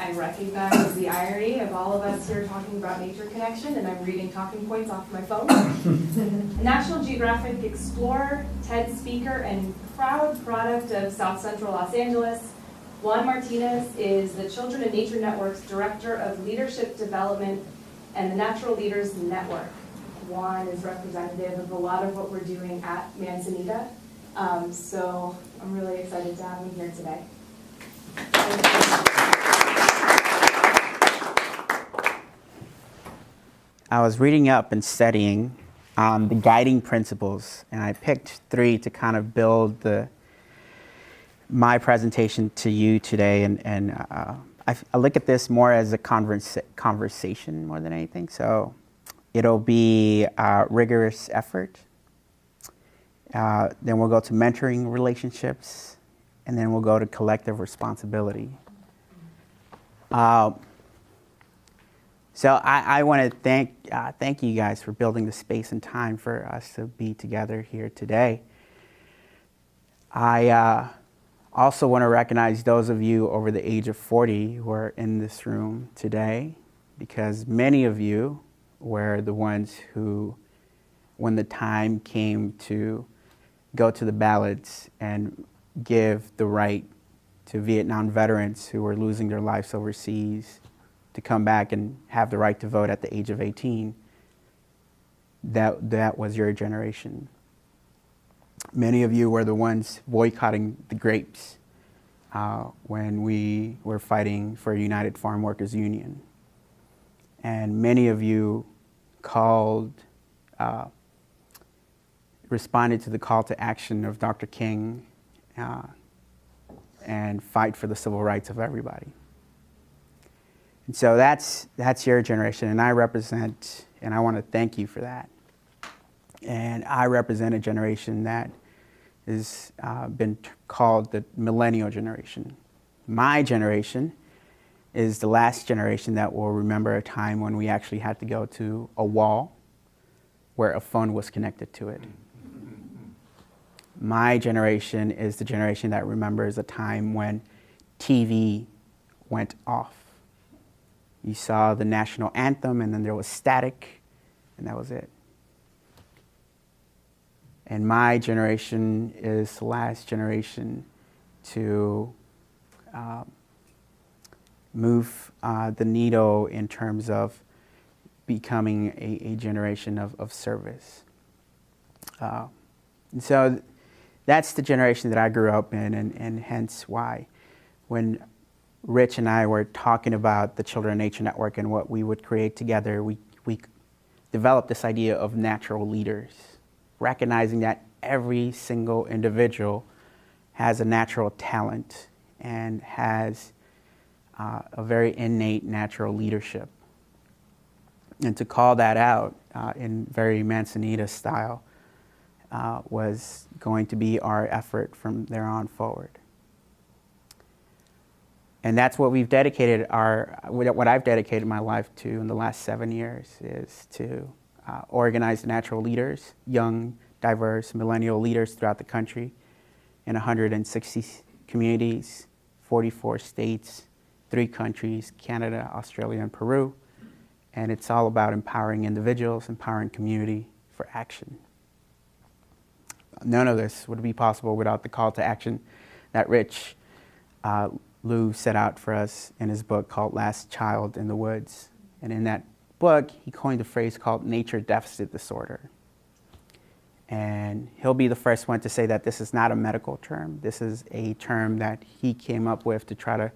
I recognize the irony of all of us here talking about nature connection, and I'm reading talking points off my phone. A National Geographic Explorer, TED speaker, and proud product of South Central Los Angeles, Juan Martinez is the Children in Nature Network's Director of Leadership Development and the Natural Leaders Network. Juan is representative of a lot of what we're doing at Manzanita, so I'm really excited to have him here today. I was reading up and studying the guiding principles, and I picked 3 to kind of build my presentation to you today. And I look at this more as a conversation more than anything. So it'll be rigorous effort. Then we'll go to mentoring relationships, and then we'll go to collective responsibility. So I want to thank you guys for building the space and time for us to be together here today. I also want to recognize those of you over the age of 40 who are in this room today, because many of you were the ones who, when the time came to go to the ballots and give the right to Vietnam veterans who were losing their lives overseas to come back and have the right to vote at the age of 18, that was your generation. Many of you were the ones boycotting the grapes when we were fighting for a United Farm Workers Union. And many of you responded to the call to action of Dr. King and fight for the civil rights of everybody. And so that's your generation, and I represent, and I want to thank you for that. And I represent a generation that has been called the millennial generation. My generation is the last generation that will remember a time when we actually had to go to a wall where a phone was connected to it. My generation is the generation that remembers a time when TV went off. You saw the national anthem, and then there was static, and that was it. And my generation is the last generation to move the needle in terms of becoming a generation of service. And so that's the generation that I grew up in, and hence why when Rich and I were talking about the Children of Nature Network and what we would create together, we developed this idea of natural leaders, recognizing that every single individual has a natural talent and has a very innate natural leadership. And to call that out in very Manzanita style was going to be our effort from there on forward. And that's what we've dedicated what I've dedicated my life to in the last 7 years, is to organize natural leaders, young, diverse, millennial leaders throughout the country in 160 communities, 44 states, 3 countries, Canada, Australia, and Peru. And it's all about empowering individuals, empowering community for action. None of this would be possible without the call to action that Rich Lou set out for us in his book called Last Child in the Woods. And in that book, he coined a phrase called nature deficit disorder. And he'll be the first one to say that this is not a medical term. This is a term that he came up with to try to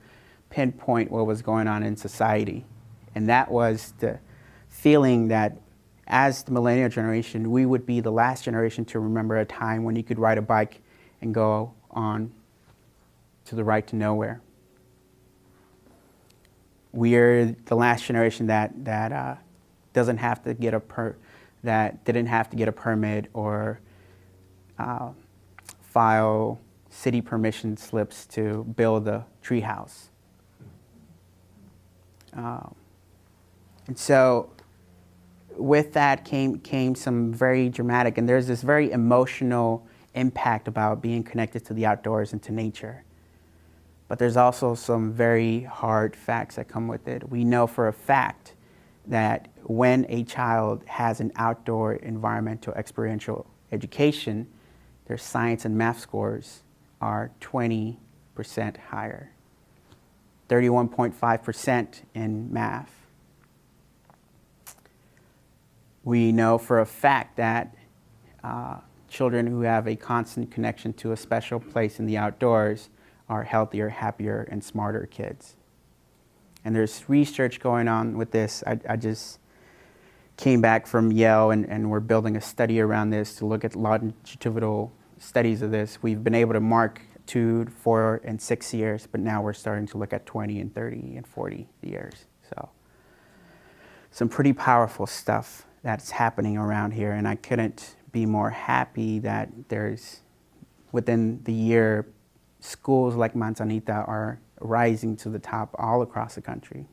pinpoint what was going on in society. And that was the feeling that as the millennial generation, we would be the last generation to remember a time when you could ride a bike and go on to the right to nowhere. We're the last generation that doesn't have to get that didn't have to get a permit or file city permission slips to build a treehouse. And so with that came some very dramatic, and there's this very emotional impact about being connected to the outdoors and to nature. but there's also some very hard facts that come with it. We know for a fact that when a child has an outdoor environmental experiential education, their science and math scores are 20% higher, 31.5% in math. We know for a fact that children who have a constant connection to a special place in the outdoors are healthier, happier, and smarter kids. And there's research going on with this. I just came back from Yale, and we're building a study around this to look at longitudinal studies of this. We've been able to mark 2, 4, and 6 years, but now we're starting to look at 20 and 30 and 40 years. So some pretty powerful stuff that's happening around here, and I couldn't be more happy that there's, within the year, schools like Manzanita are rising to the top all across the country.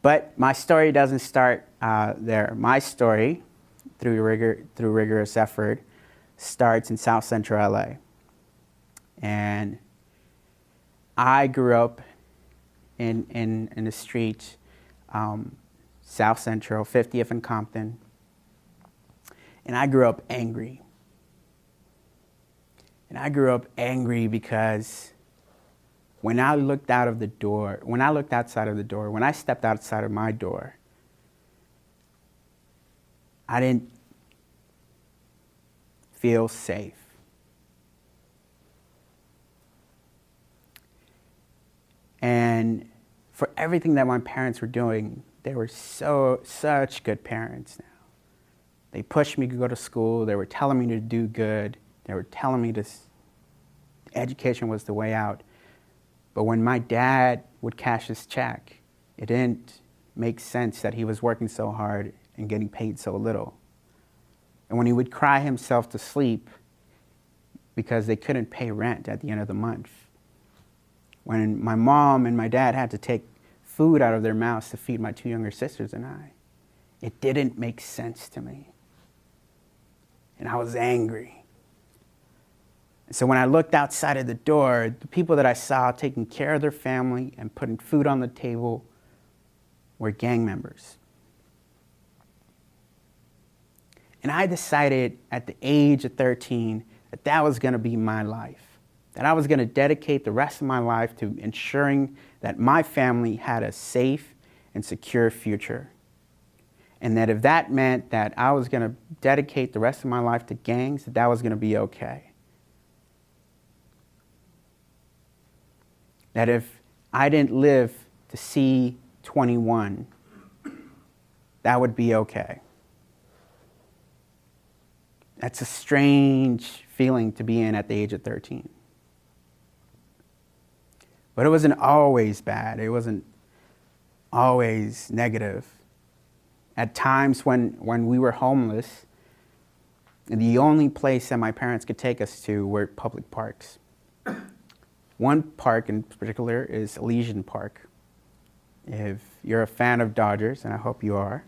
But my story doesn't start there. My story, through rigorous effort, starts in South Central LA. And I grew up in the street, South Central, 50th and Compton. And I grew up angry. And I grew up angry because when I looked out of the door, when I looked outside of the door, when I stepped outside of my door, I didn't feel safe. And for everything that my parents were doing, they were such good parents now. They pushed me to go to school. They were telling me to do good. They were telling me education was the way out. But when my dad would cash his check, it didn't make sense that he was working so hard and getting paid so little. And when he would cry himself to sleep because they couldn't pay rent at the end of the month. When my mom and my dad had to take food out of their mouths to feed my 2 younger sisters and I, it didn't make sense to me. And I was angry. And so when I looked outside of the door, the people that I saw taking care of their family and putting food on the table were gang members. And I decided at the age of 13 that that was going to be my life, that I was going to dedicate the rest of my life to ensuring that my family had a safe and secure future. And that if that meant that I was going to dedicate the rest of my life to gangs, that was going to be okay. That if I didn't live to see 21, that would be okay. That's a strange feeling to be in at the age of 13. But it wasn't always bad. It wasn't always negative. At times when we were homeless, the only place that my parents could take us to were public parks. One park in particular is Elysian Park. If you're a fan of Dodgers, and I hope you are,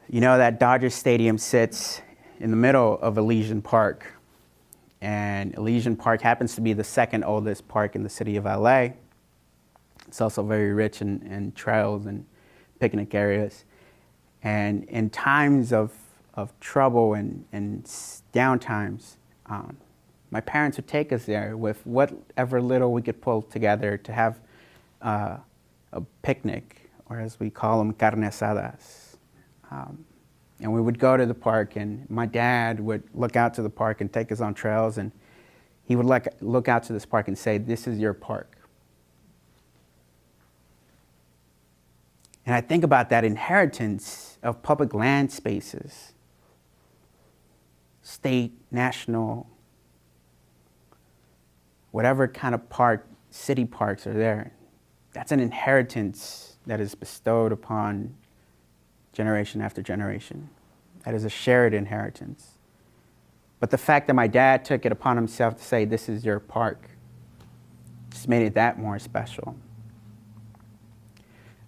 you know that Dodger Stadium sits in the middle of Elysian Park. And Elysian Park happens to be the second oldest park in the city of LA. It's also very rich in trails and picnic areas. And in times of trouble and down times, my parents would take us there with whatever little we could pull together to have a picnic, or as we call them, carne asadas. And we would go to the park, and my dad would look out to the park and take us on trails, and he would look out to this park and say, "This is your park." And I think about that inheritance of public land spaces, state, national, whatever kind of park, city parks are there. That's an inheritance that is bestowed upon generation after generation. That is a shared inheritance. But the fact that my dad took it upon himself to say, "This is your park," just made it that more special.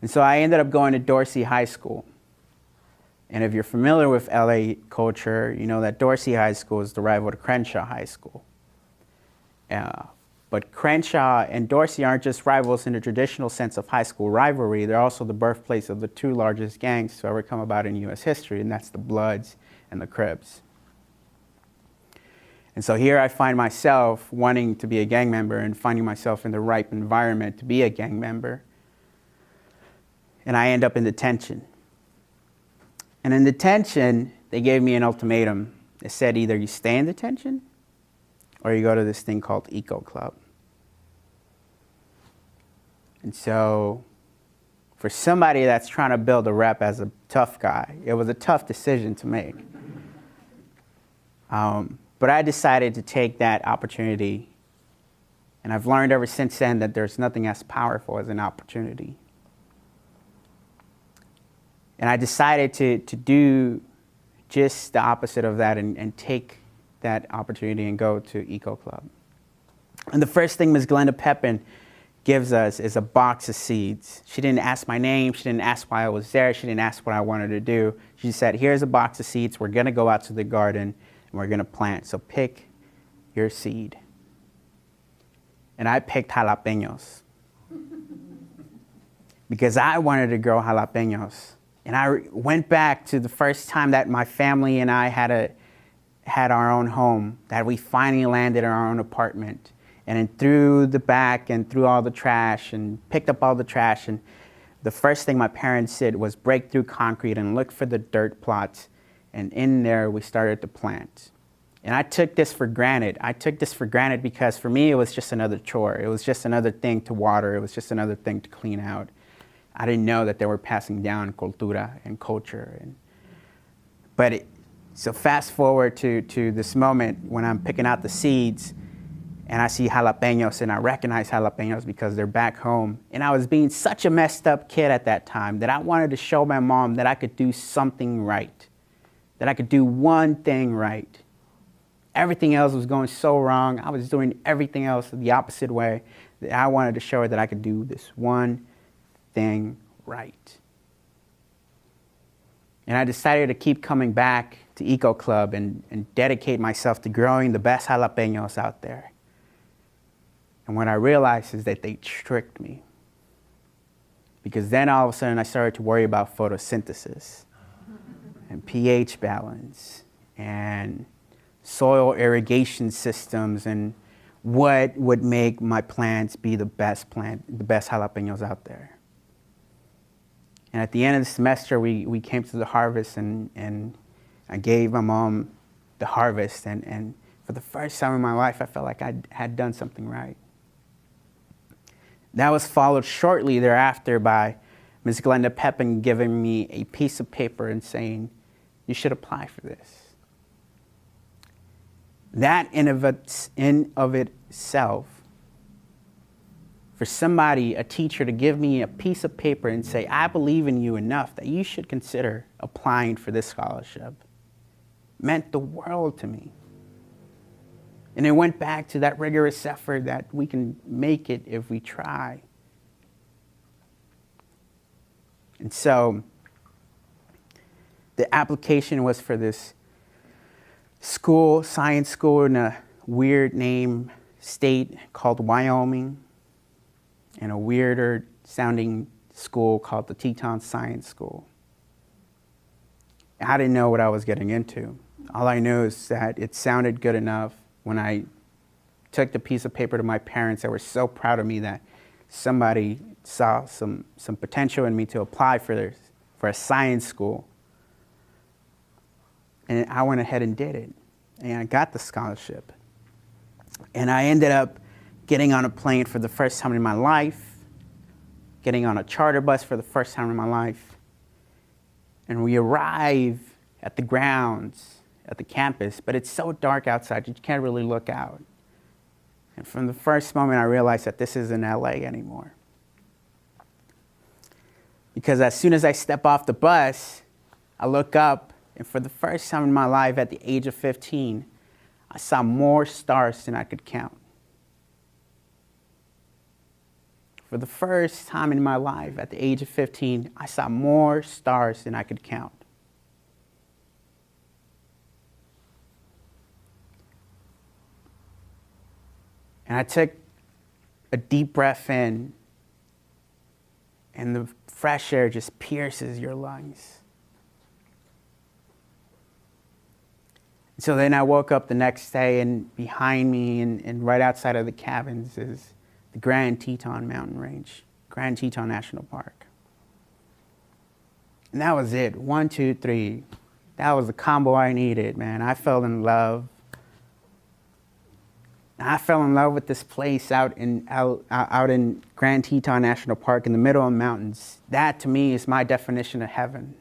And so I ended up going to Dorsey High School. And if you're familiar with LA culture, you know that Dorsey High School is the rival to Crenshaw High School. But Crenshaw and Dorsey aren't just rivals in the traditional sense of high school rivalry. They're also the birthplace of the two largest gangs to ever come about in U.S. history, and that's the Bloods and the Crips. And so here I find myself wanting to be a gang member and finding myself in the ripe environment to be a gang member. And I end up in detention. And in detention, they gave me an ultimatum. They said either you stay in detention or you go to this thing called Eco Club. And so for somebody that's trying to build a rep as a tough guy, it was a tough decision to make. But I decided to take that opportunity, and I've learned ever since then that there's nothing as powerful as an opportunity. And I decided to do just the opposite of that and take that opportunity and go to Eco Club. And the first thing Ms. Glenda Pepin gives us is a box of seeds. She didn't ask my name, she didn't ask why I was there, she didn't ask what I wanted to do. She said, here's a box of seeds, we're gonna go out to the garden and we're gonna plant, so pick your seed. And I picked jalapenos because I wanted to grow jalapenos. And I went back to the first time that my family and I had our own home, that we finally landed in our own apartment. And then through the back and through all the trash and picked up all the trash. And the first thing my parents did was break through concrete and look for the dirt plots. And in there, we started to plant. And I took this for granted. I took this for granted because for me, it was just another chore. It was just another thing to water. It was just another thing to clean out. I didn't know that they were passing down cultura and culture. So fast forward to this moment when I'm picking out the seeds and I see jalapenos and I recognize jalapenos because they're back home. And I was being such a messed up kid at that time that I wanted to show my mom that I could do something right, that I could do one thing right. Everything else was going so wrong. I was doing everything else the opposite way. That I wanted to show her that I could do this one thing right. And I decided to keep coming back to Eco Club and dedicate myself to growing the best jalapenos out there. And what I realized is that they tricked me. Because then all of a sudden I started to worry about photosynthesis and pH balance and soil irrigation systems and what would make my plants be the best jalapenos out there. And at the end of the semester, we came to the harvest and I gave my mom the harvest. And for the first time in my life, I felt like I had done something right. That was followed shortly thereafter by Ms. Glenda Pepin giving me a piece of paper and saying, you should apply for this. That in of itself, for somebody, a teacher, to give me a piece of paper and say, I believe in you enough that you should consider applying for this scholarship, meant the world to me. And it went back to that rigorous effort that we can make it if we try. And so the application was for this school, science school in a weird name state called Wyoming, and a weirder sounding school called the Teton Science School. I didn't know what I was getting into. All I knew is that it sounded good enough. When I took the piece of paper to my parents, they were so proud of me that somebody saw some potential in me to apply for a science school. And I went ahead and did it. And I got the scholarship. And I ended up getting on a plane for the first time in my life, getting on a charter bus for the first time in my life. And we arrive at the grounds, at the campus, but it's so dark outside, you can't really look out. And from the first moment, I realized that this isn't LA anymore. Because as soon as I step off the bus, I look up, and for the first time in my life at the age of 15, I saw more stars than I could count. For the first time in my life at the age of 15, I saw more stars than I could count. And I took a deep breath in, and the fresh air just pierces your lungs. So then I woke up the next day, and behind me and right outside of the cabins is the Grand Teton Mountain Range, Grand Teton National Park. And that was it. 1, 2, 3. That was the combo I needed, man. I fell in love. I fell in love with this place out in Grand Teton National Park in the middle of the mountains. That, to me, is my definition of heaven.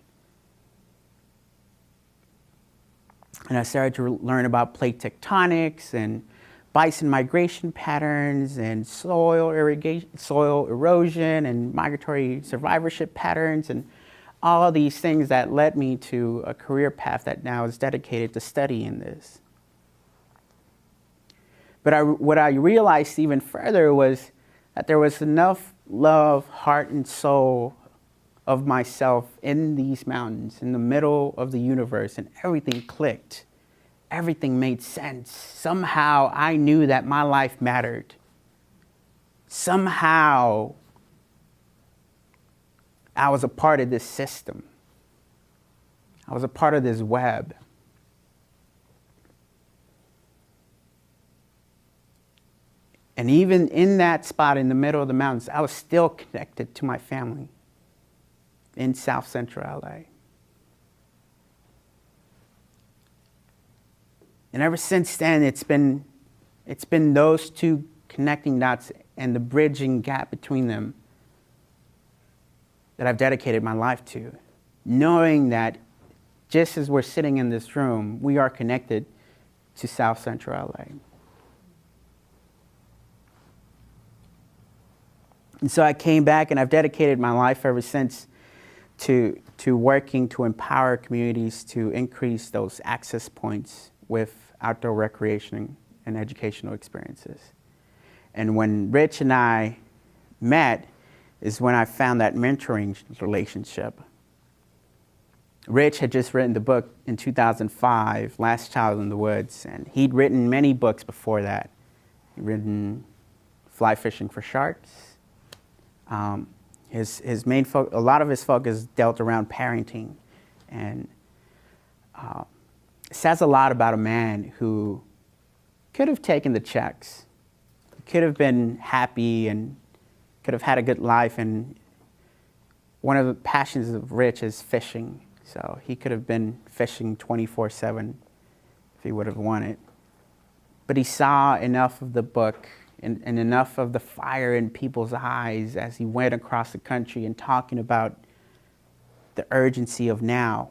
And I started to learn about plate tectonics and bison migration patterns and soil erosion and migratory survivorship patterns and all of these things that led me to a career path that now is dedicated to studying this. But what I realized even further was that there was enough love, heart, and soul of myself in these mountains, in the middle of the universe, and everything clicked. Everything made sense. Somehow I knew that my life mattered. Somehow I was a part of this system. I was a part of this web. And even in that spot in the middle of the mountains, I was still connected to my family in South Central LA. And ever since then, it's been those two connecting dots and the bridging gap between them that I've dedicated my life to, knowing that just as we're sitting in this room, we are connected to South Central LA. And so I came back, and I've dedicated my life ever since to working to empower communities to increase those access points with outdoor recreation and educational experiences. And when Rich and I met is when I found that mentoring relationship. Rich had just written the book in 2005, Last Child in the Woods, and he'd written many books before that. He'd written Fly Fishing for Sharks. His main a lot of his focus dealt around parenting, and it says a lot about a man who could have taken the checks, could have been happy, and could have had a good life. And one of the passions of Rich is fishing, so he could have been fishing 24/7 if he would have wanted. But he saw enough of the book and enough of the fire in people's eyes as he went across the country and talking about the urgency of now,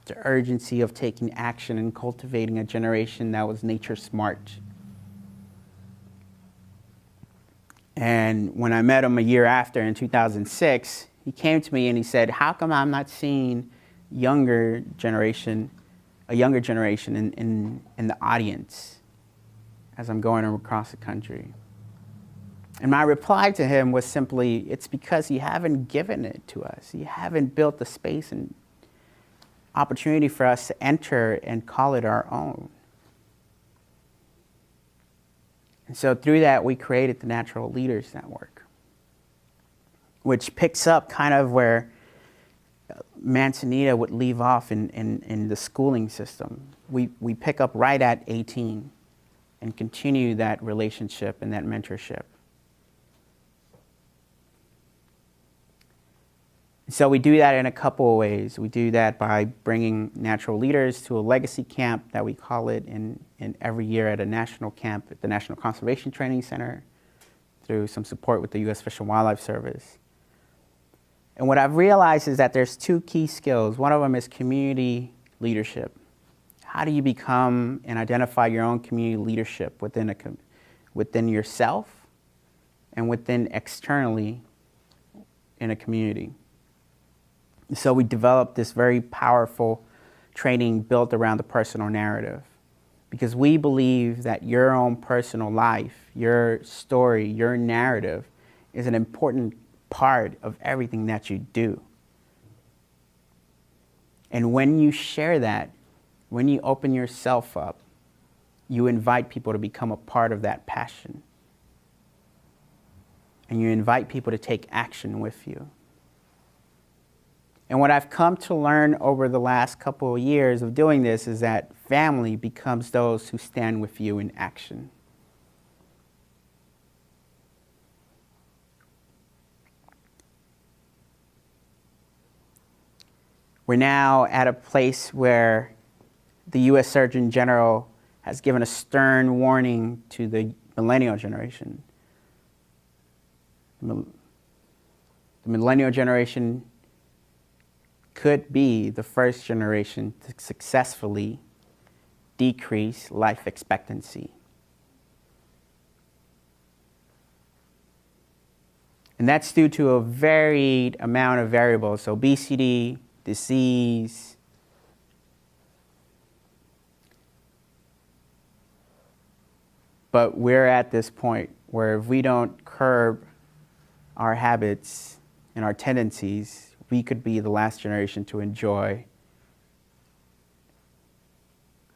the urgency of taking action and cultivating a generation that was nature smart. And when I met him a year after in 2006, he came to me and he said, "How come I'm not seeing a younger generation in the audience as I'm going across the country?" And my reply to him was simply, it's because you haven't given it to us. You haven't built the space and opportunity for us to enter and call it our own. And so through that, we created the Natural Leaders Network, which picks up kind of where Manzanita would leave off in the schooling system. We pick up right at 18 and continue that relationship and that mentorship. So we do that in a couple of ways. We do that by bringing natural leaders to a legacy camp that we call it in every year at a national camp at the National Conservation Training Center through some support with the U.S. Fish and Wildlife Service. And what I've realized is that there's two key skills. One of them is community leadership. How do you become and identify your own community leadership within yourself and within externally in a community? So we developed this very powerful training built around the personal narrative, because we believe that your own personal life, your story, your narrative is an important part of everything that you do. And when you share that, when you open yourself up, you invite people to become a part of that passion. And you invite people to take action with you. And what I've come to learn over the last couple of years of doing this is that family becomes those who stand with you in action. We're now at a place where the U.S. Surgeon General has given a stern warning to the millennial generation. The millennial generation could be the first generation to successfully decrease life expectancy. And that's due to a varied amount of variables: obesity, disease, but we're at this point where if we don't curb our habits and our tendencies, we could be the last generation to enjoy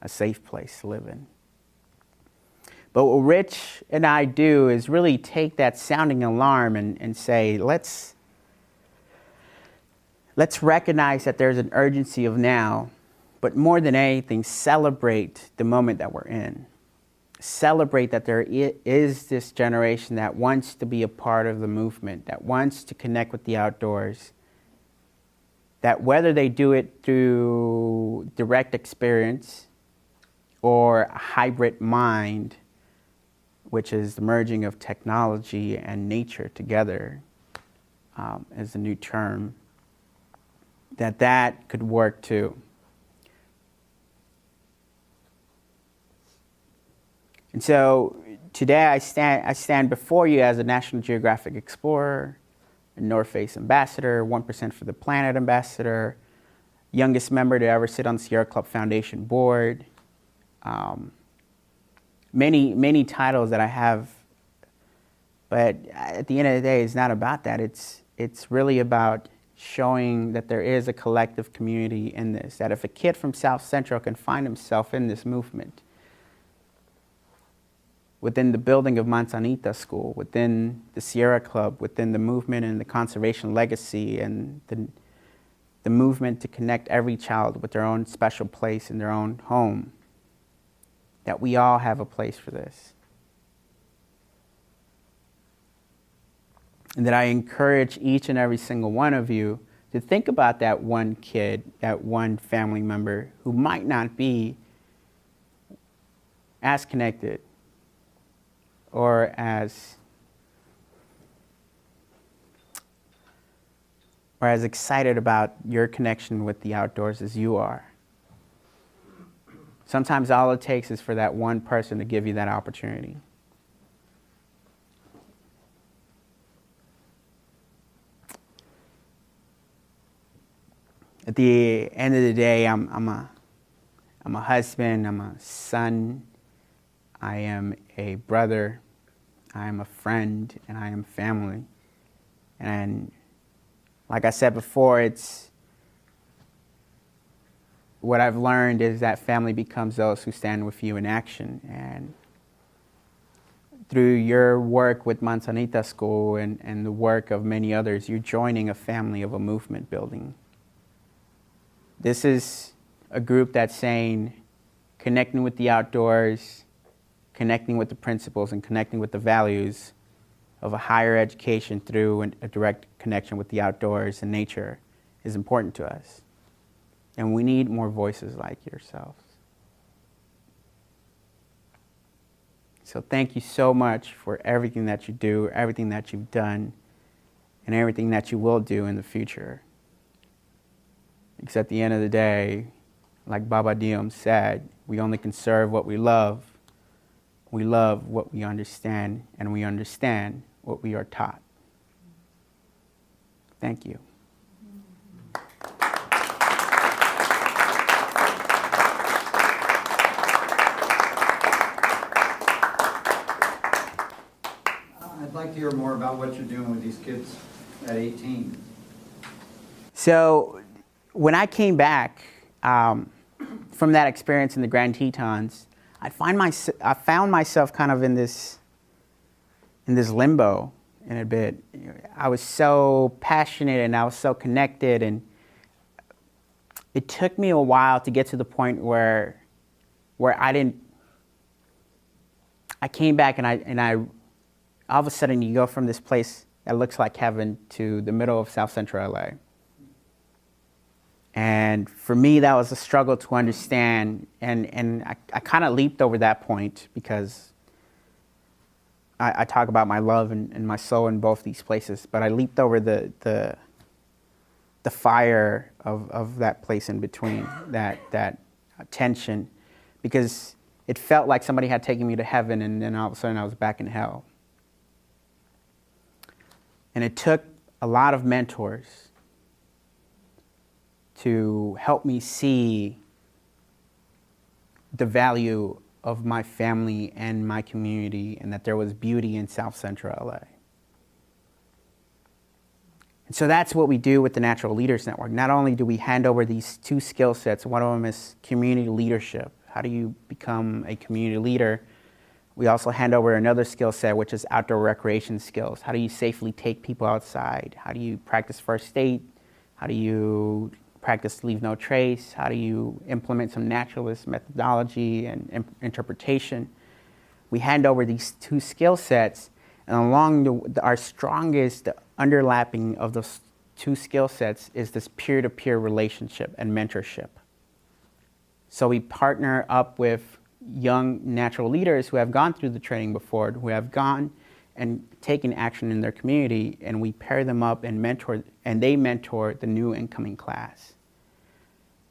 a safe place to live in. But what Rich and I do is really take that sounding alarm and say, let's recognize that there's an urgency of now, but more than anything, celebrate the moment that we're in. Celebrate that there is this generation that wants to be a part of the movement, that wants to connect with the outdoors, that whether they do it through direct experience or a hybrid mind, which is the merging of technology and nature together, as a new term, that could work too. And so today I stand before you as a National Geographic Explorer, a North Face Ambassador, 1% for the Planet Ambassador, youngest member to ever sit on the Sierra Club Foundation board. Many titles that I have, but at the end of the day, it's not about that. It's really about showing that there is a collective community in this, that if a kid from South Central can find himself in this movement, within the building of Manzanita School, within the Sierra Club, within the movement and the conservation legacy and the movement to connect every child with their own special place in their own home, that we all have a place for this. And that I encourage each and every single one of you to think about that one kid, that one family member who might not be as connected or as excited about your connection with the outdoors as you are. Sometimes all it takes is for that one person to give you that opportunity. At the end of the day, I'm a husband, I'm a son, I am a brother, I am a friend, and I am family. And like I said before, what I've learned is that family becomes those who stand with you in action. And through your work with Manzanita School and the work of many others, you're joining a family of a movement building. This is a group that's saying, connecting with the outdoors, connecting with the principles, and connecting with the values of a higher education through a direct connection with the outdoors and nature is important to us. And we need more voices like yourselves. So thank you so much for everything that you do, everything that you've done, and everything that you will do in the future. Because at the end of the day, like Baba Diem said, we only can serve what we love. We love what we understand, and we understand what we are taught. Thank you. I'd like to hear more about what you're doing with these kids at 18. So when I came back from that experience in the Grand Tetons, I found myself kind of in this limbo in a bit. I was so passionate and I was so connected, and it took me a while to get to the point where I came back and I all of a sudden you go from this place that looks like heaven to the middle of South Central LA. And for me, that was a struggle to understand, and I kind of leaped over that point because I talk about my love and my soul in both these places, but I leaped over the fire of that place in between, that tension, because it felt like somebody had taken me to heaven, and then all of a sudden I was back in hell. And it took a lot of mentors to help me see the value of my family and my community, and that there was beauty in South Central LA. And so that's what we do with the Natural Leaders Network. Not only do we hand over these two skill sets, one of them is community leadership. How do you become a community leader? We also hand over another skill set, which is outdoor recreation skills. How do you safely take people outside? How do you practice first aid? How do you practice leave no trace? How do you implement some naturalist methodology and interpretation? We hand over these two skill sets, and along our strongest underlapping of those two skill sets is this peer-to-peer relationship and mentorship. So we partner up with young natural leaders who have gone through the training before, who have gone and taken action in their community, and we pair them up and mentor, and they mentor the new incoming class.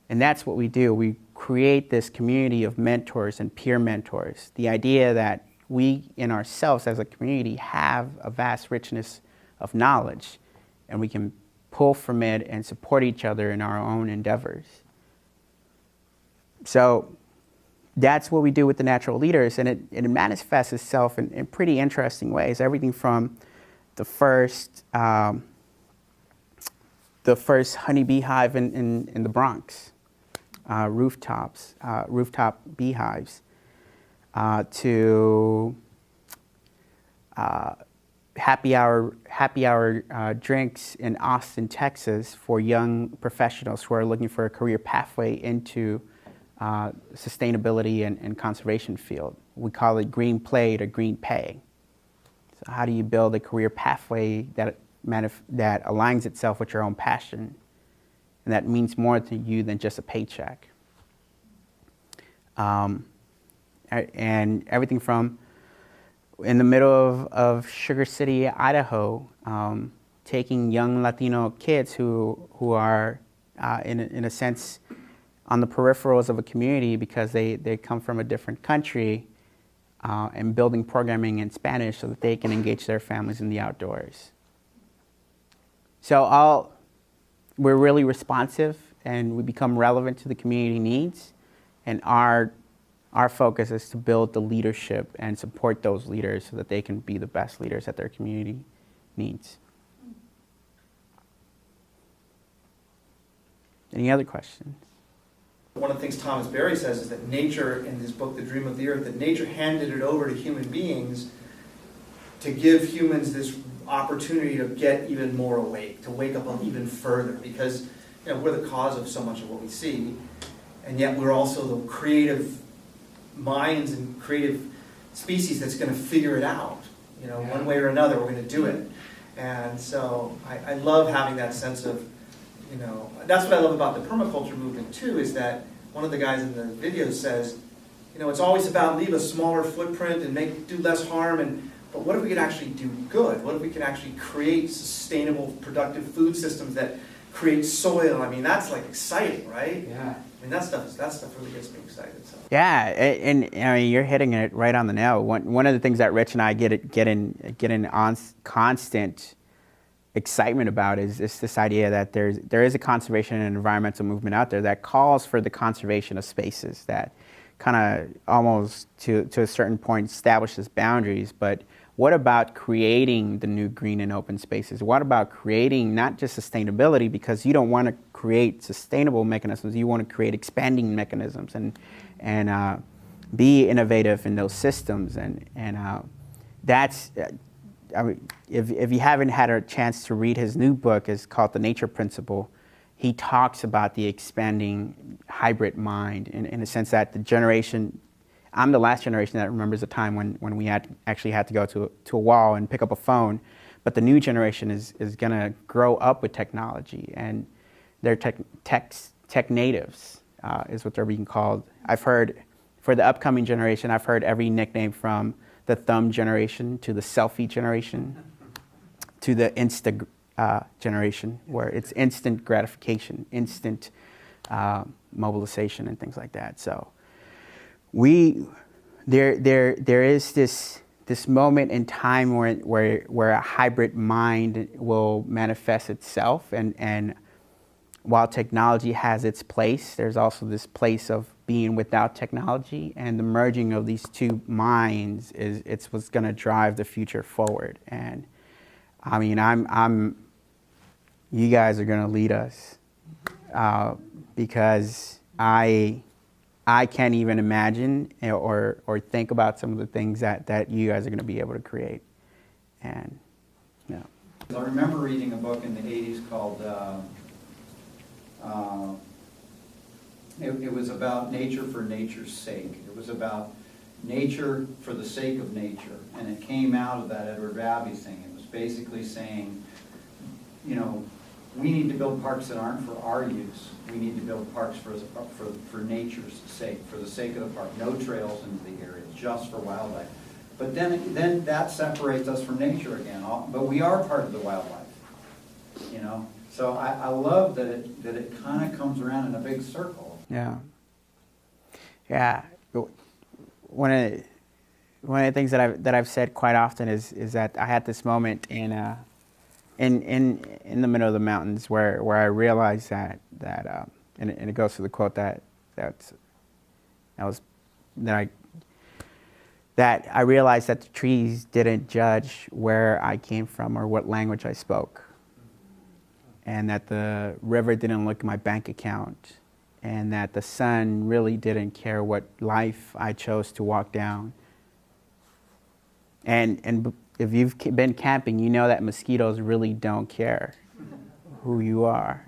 And that's what we do. We create this community of mentors and peer mentors. The idea that we in ourselves as a community have a vast richness of knowledge, and we can pull from it and support each other in our own endeavors. So that's what we do with the Natural Leaders, and it manifests itself in pretty interesting ways. Everything from the first honeybee hive in the Bronx, rooftop beehives, to happy hour drinks in Austin, Texas, for young professionals who are looking for a career pathway into sustainability and conservation field. We call it green play or green pay. So how do you build a career pathway that aligns itself with your own passion, and that means more to you than just a paycheck? And everything from in the middle of Sugar City, Idaho, taking young Latino kids who are in a sense on the peripherals of a community because they come from a different country, and building programming in Spanish so that they can engage their families in the outdoors. So we're really responsive, and we become relevant to the community needs, and our focus is to build the leadership and support those leaders so that they can be the best leaders that their community needs. Any other questions? One of the things Thomas Berry says is that nature, in his book, The Dream of the Earth, that nature handed it over to human beings to give humans this opportunity to get even more awake, to wake up even further, because we're the cause of so much of what we see, and yet we're also the creative minds and creative species that's going to figure it out. One way or another, we're going to do it. And so I love having that sense of, that's what I love about the permaculture movement too, is that one of the guys in the video says, it's always about leave a smaller footprint and do less harm, but what if we could actually do good? What if we can actually create sustainable, productive food systems that create soil? I mean, that's like exciting, right? Yeah. I mean, that stuff really gets me excited. So. Yeah, and I mean, you're hitting it right on the nail. One of the things that Rich and I get in on constant excitement about is this idea that there is a conservation and environmental movement out there that calls for the conservation of spaces, that kind of almost to a certain point establishes boundaries. But what about creating the new green and open spaces? What about creating not just sustainability, because you don't want to create sustainable mechanisms, you want to create expanding mechanisms and be innovative in those systems, and that's. I mean, if you haven't had a chance to read his new book, it's called The Nature Principle. He talks about the expanding hybrid mind in the sense that the generation, I'm the last generation that remembers a time when we actually had to go to a wall and pick up a phone, but the new generation is going to grow up with technology, and they're tech natives is what they're being called. I've heard, for the upcoming generation, I've heard every nickname from the thumb generation to the selfie generation to the Insta generation, where it's instant gratification, instant mobilization, and things like that. So there is this moment in time where a hybrid mind will manifest itself, and while technology has its place, there's also this place of being without technology, and the merging of these two minds it's what's going to drive the future forward. And I mean, you guys are going to lead us, because I can't even imagine or think about some of the things that you guys are going to be able to create. And yeah. I remember reading a book in the 80s called, it was about nature for nature's sake. It was about nature for the sake of nature. And it came out of that Edward Raby thing. It was basically saying, you know, we need to build parks that aren't for our use. We need to build parks for nature's sake, for the sake of the park. No trails into the area, just for wildlife. But then that separates us from nature again. But we are part of the wildlife, you know. So I love that it kind of comes around in a big circle. Yeah. Yeah. One of the things that I've said quite often is that I had this moment in the middle of the mountains where I realized that and it goes to the quote that I realized that the trees didn't judge where I came from or what language I spoke, and that the river didn't look at my bank account, and that the sun really didn't care what life I chose to walk down. And if you've been camping, you know that mosquitoes really don't care who you are.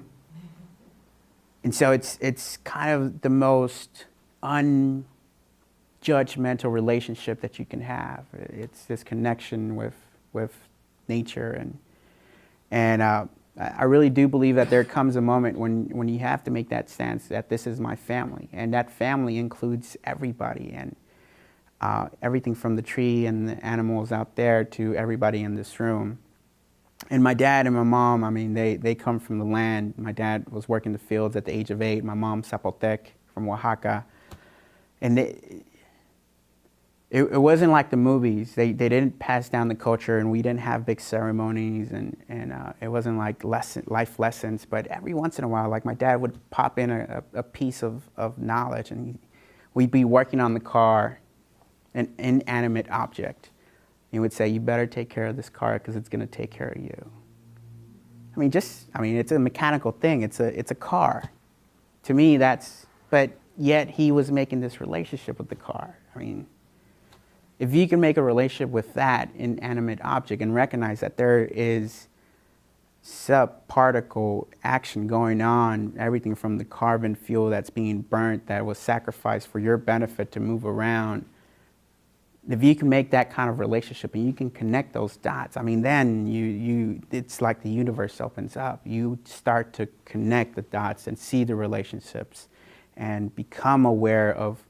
And so it's kind of the most unjudgmental relationship that you can have. It's this connection with nature, and I really do believe that there comes a moment when you have to make that stance that this is my family, and that family includes everybody, and everything from the tree and the animals out there to everybody in this room. And my dad and my mom, I mean, they come from the land. My dad was working the fields at the age of 8. My mom, Zapotec, from Oaxaca. And it wasn't like the movies. They didn't pass down the culture, and we didn't have big ceremonies, and it wasn't like life lessons. But every once in a while, like my dad would pop in a piece of knowledge, and we'd be working on the car, an inanimate object. He would say, "You better take care of this car because it's going to take care of you." I mean, it's a mechanical thing. It's a car. To me, but yet he was making this relationship with the car. I mean, if you can make a relationship with that inanimate object and recognize that there is subparticle action going on, everything from the carbon fuel that's being burnt that was sacrificed for your benefit to move around, if you can make that kind of relationship and you can connect those dots, I mean, then it's like the universe opens up. You start to connect the dots and see the relationships and become aware of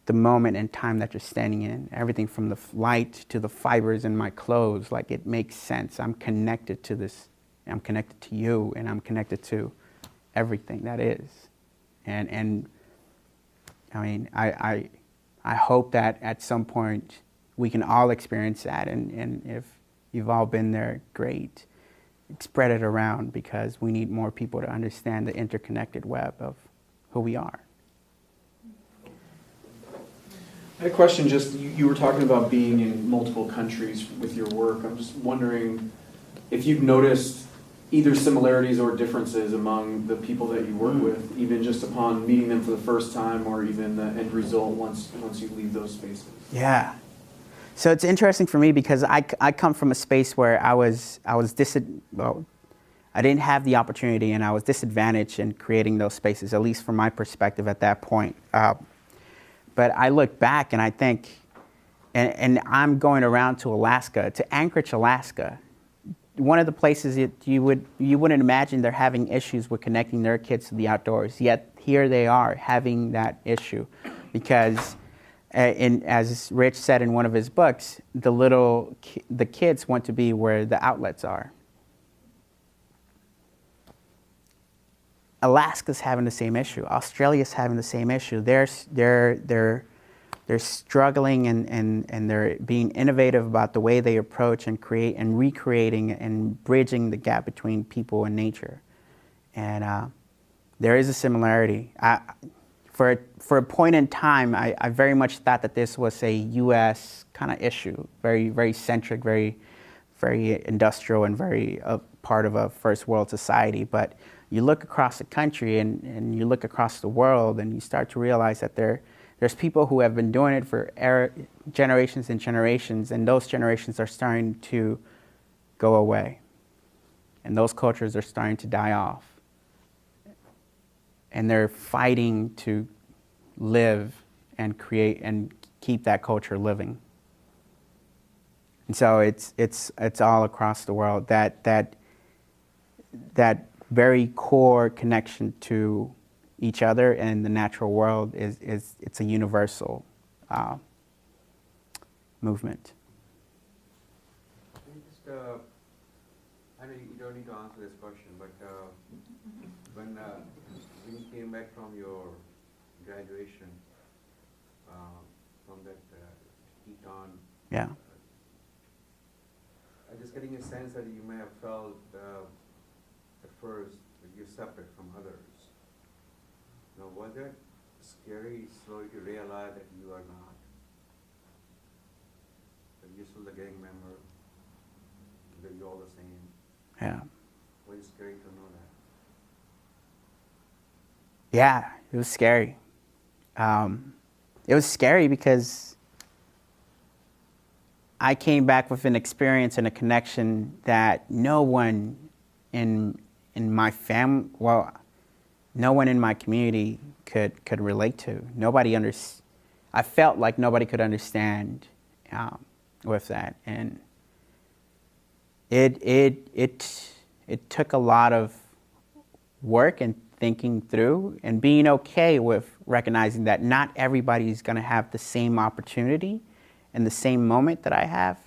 the moment and time that you're standing in. Everything from the light to the fibers in my clothes, like it makes sense. I'm connected to this. I'm connected to you, and I'm connected to everything that is. And I mean, I hope that at some point we can all experience that, and if you've all been there, great. Spread it around, because we need more people to understand the interconnected web of who we are. I had a question. Just you were talking about being in multiple countries with your work. I'm just wondering if you've noticed, either similarities or differences among the people that you work with, even just upon meeting them for the first time, or even the end result once you leave those spaces? Yeah. So it's interesting for me because I come from a space where I didn't have the opportunity, and I was disadvantaged in creating those spaces, at least from my perspective at that point. But I look back and I think, and I'm going around to Alaska, to Anchorage, Alaska, one of the places you wouldn't imagine they're having issues with connecting their kids to the outdoors, yet here they are having that issue because, as Rich said in one of his books, the kids want to be where the outlets are. Alaska's having the same issue. Australia's having the same issue. They're struggling and they're being innovative about the way they approach and create and recreating and bridging the gap between people and nature. And there is a similarity. For a point in time, I very much thought that this was a U.S. kind of issue, very, very centric, very, very industrial, and very part of a first world society. But you look across the country and you look across the world, and you start to realize that there's people who have been doing it for generations and generations, and those generations are starting to go away. And those cultures are starting to die off. And they're fighting to live and create and keep that culture living. And so it's all across the world. That very core connection to each other and the natural world it's a universal movement. I know you don't need to answer this question, but when you came back from your graduation from that Teton, Yeah. I'm just getting a sense that you may have felt at first that you're separate from others. Now, was that scary slowly to realize that you are not? That you're still the gang member, that you're all the same? Yeah. Was it scary to know that? Yeah, it was scary. It was scary because I came back with an experience and a connection that no one in my family, no one in my community could relate to. I felt like nobody could understand with that, and it took a lot of work and thinking through and being okay with recognizing that not everybody's going to have the same opportunity and the same moment that I have,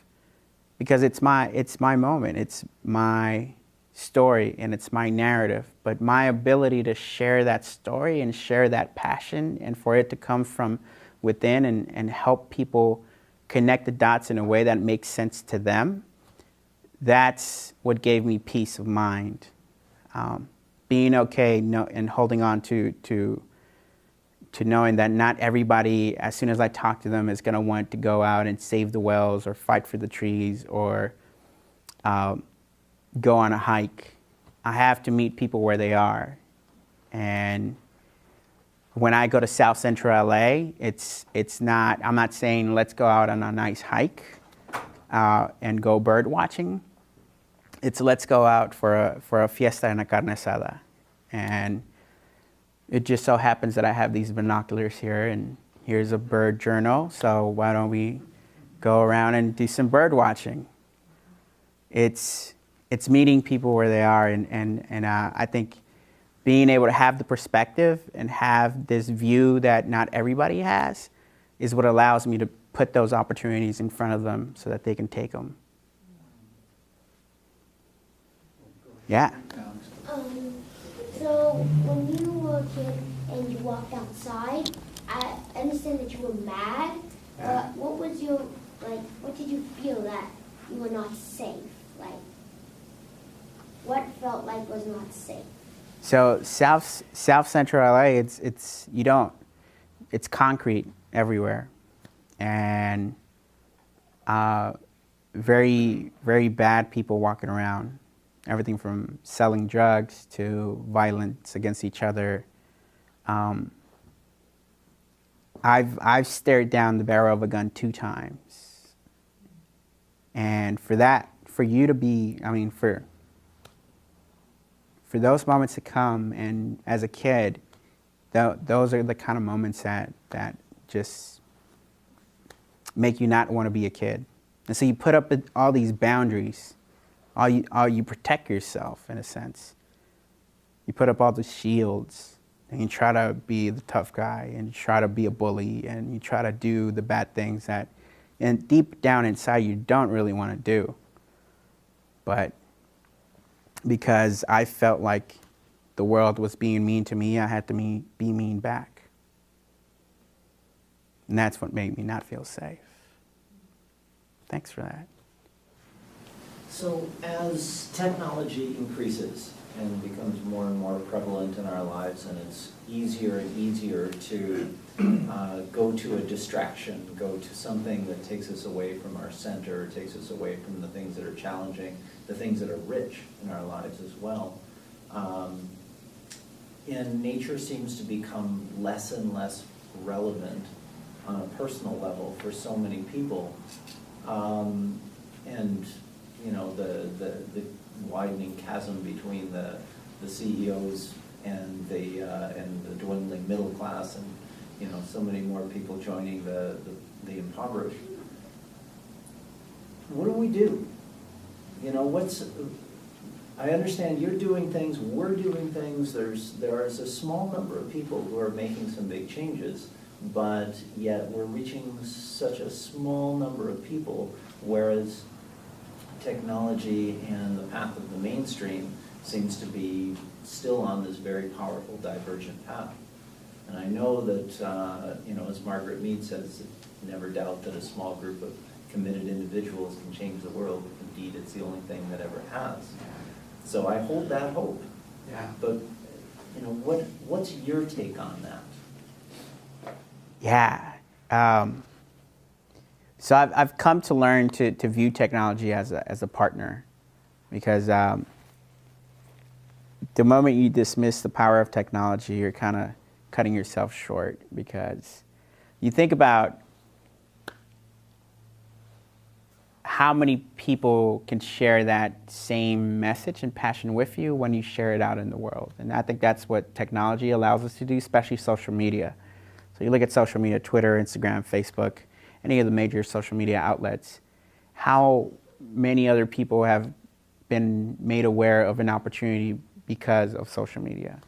because it's my moment, it's my story, and it's my narrative. But my ability to share that story and share that passion, and for it to come from within and help people connect the dots in a way that makes sense to them, that's what gave me peace of mind. Being okay and holding on to knowing that not everybody, as soon as I talk to them, is going to want to go out and save the whales or fight for the trees or go on a hike. I have to meet people where they are. And when I go to South Central LA, I'm not saying let's go out on a nice hike and go bird watching. It's let's go out for a fiesta and a carne asada. And it just so happens that I have these binoculars here, and here's a bird journal, so why don't we go around and do some bird watching? It's meeting people where they are, and I think being able to have the perspective and have this view that not everybody has is what allows me to put those opportunities in front of them so that they can take them. Yeah. So when you were a kid and you walked outside, I understand that you were mad. What was your, what did you feel that you were not safe? What felt like was not safe? So South Central LA, it's concrete everywhere, and very, very bad people walking around. everything from selling drugs to violence against each other. I've stared down the barrel of a gun 2 times. And for you to be, I mean, for those moments to come, and as a kid, those are the kind of moments that just make you not want to be a kid. And so you put up all these boundaries, you protect yourself in a sense. You put up all the shields, and you try to be the tough guy, and you try to be a bully, and you try to do the bad things that, and deep down inside, you don't really want to do. But because I felt like the world was being mean to me, I had to be mean back. And that's what made me not feel safe. Thanks for that. So as technology increases and becomes more and more prevalent in our lives, and it's easier and easier to go to a distraction, go to something that takes us away from our center, takes us away from the things that are challenging, the things that are rich in our lives as well. And nature seems to become less and less relevant on a personal level for so many people. And you know, the widening chasm between the CEOs and the dwindling middle class, and you know, so many more people joining the impoverished. What do we do? You know, I understand you're doing things, we're doing things. There is a small number of people who are making some big changes, but yet we're reaching such a small number of people, whereas technology and the path of the mainstream seems to be still on this very powerful divergent path. And I know that, you know, as Margaret Mead says, never doubt that a small group of committed individuals can change the world. Indeed, it's the only thing that ever has. So I hold that hope. Yeah. But, you know, what's your take on that? Yeah. So I've come to learn to view technology as a partner, because the moment you dismiss the power of technology, you're kind of cutting yourself short, because you think about how many people can share that same message and passion with you when you share it out in the world. And I think that's what technology allows us to do, especially social media. So you look at social media, Twitter, Instagram, Facebook, any of the major social media outlets, how many other people have been made aware of an opportunity because of social media.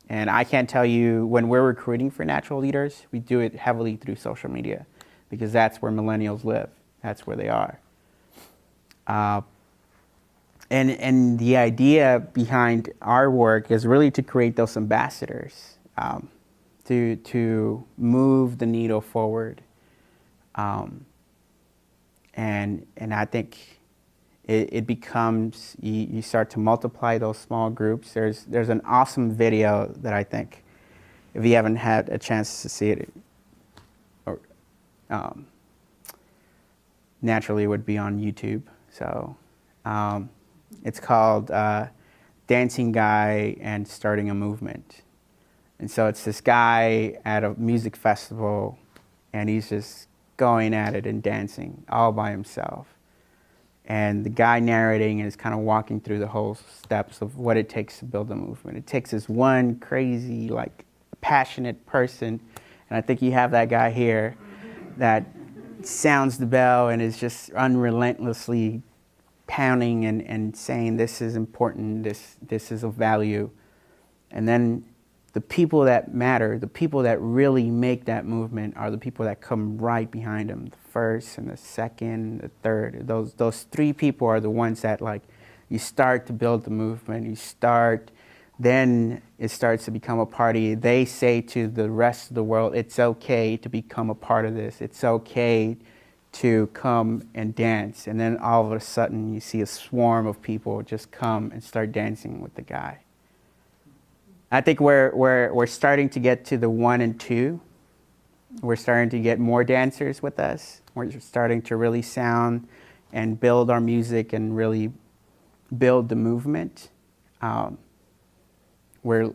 And I can't tell you, when we're recruiting for natural leaders, we do it heavily through social media, because that's where millennials live. That's where they are. And the idea behind our work is really to create those ambassadors, to move the needle forward. And I think it becomes, you start to multiply those small groups. There's an awesome video that I think, if you haven't had a chance to see it, or naturally it would be on YouTube. So it's called Dancing Guy and Starting a Movement. And so it's this guy at a music festival, and he's just going at it and dancing all by himself. And the guy narrating is kind of walking through the whole steps of what it takes to build a movement. It takes this one crazy, like, passionate person, and I think you have that guy here that sounds the bell and is just unrelentlessly pounding and saying, this is important, this is of value. And then the people that matter, the people that really make that movement, are the people that come right behind them. The first and the second, the third. Those 3 people are the ones that, like, you start to build the movement. Then it starts to become a party. They say to the rest of the world, it's okay to become a part of this. It's okay to come and dance. And then all of a sudden you see a swarm of people just come and start dancing with the guy. I think we're starting to get to the 1 and 2. We're starting to get more dancers with us. We're starting to really sound and build our music and really build the movement, we're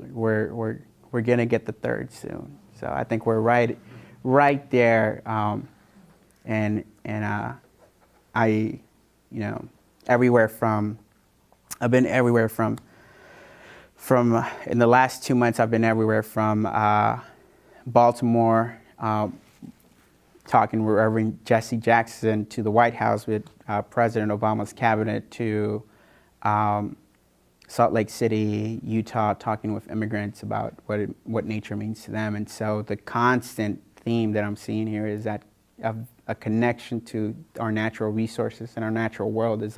going to get the third soon. So I think we're right there. I've been everywhere from in the last 2 months, I've been everywhere from Baltimore, talking with Reverend Jesse Jackson, to the White House with President Obama's cabinet, to Salt Lake City, Utah, talking with immigrants about what nature means to them. And so the constant theme that I'm seeing here is that a connection to our natural resources and our natural world is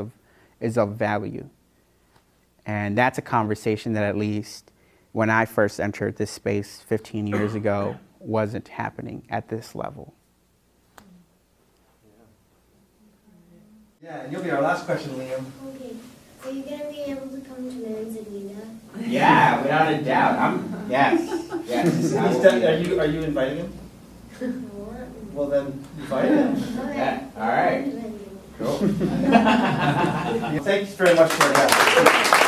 of value. And that's a conversation that, at least when I first entered this space 15 years ago, wasn't happening at this level. Yeah, and you'll be our last question, Liam. Okay, so you're gonna be able to come to Manzanita? Yeah, without a doubt. Yes. Are you inviting him? Well, then invite him. Okay. all right. I'm inviting him. Cool. Thanks very much for that.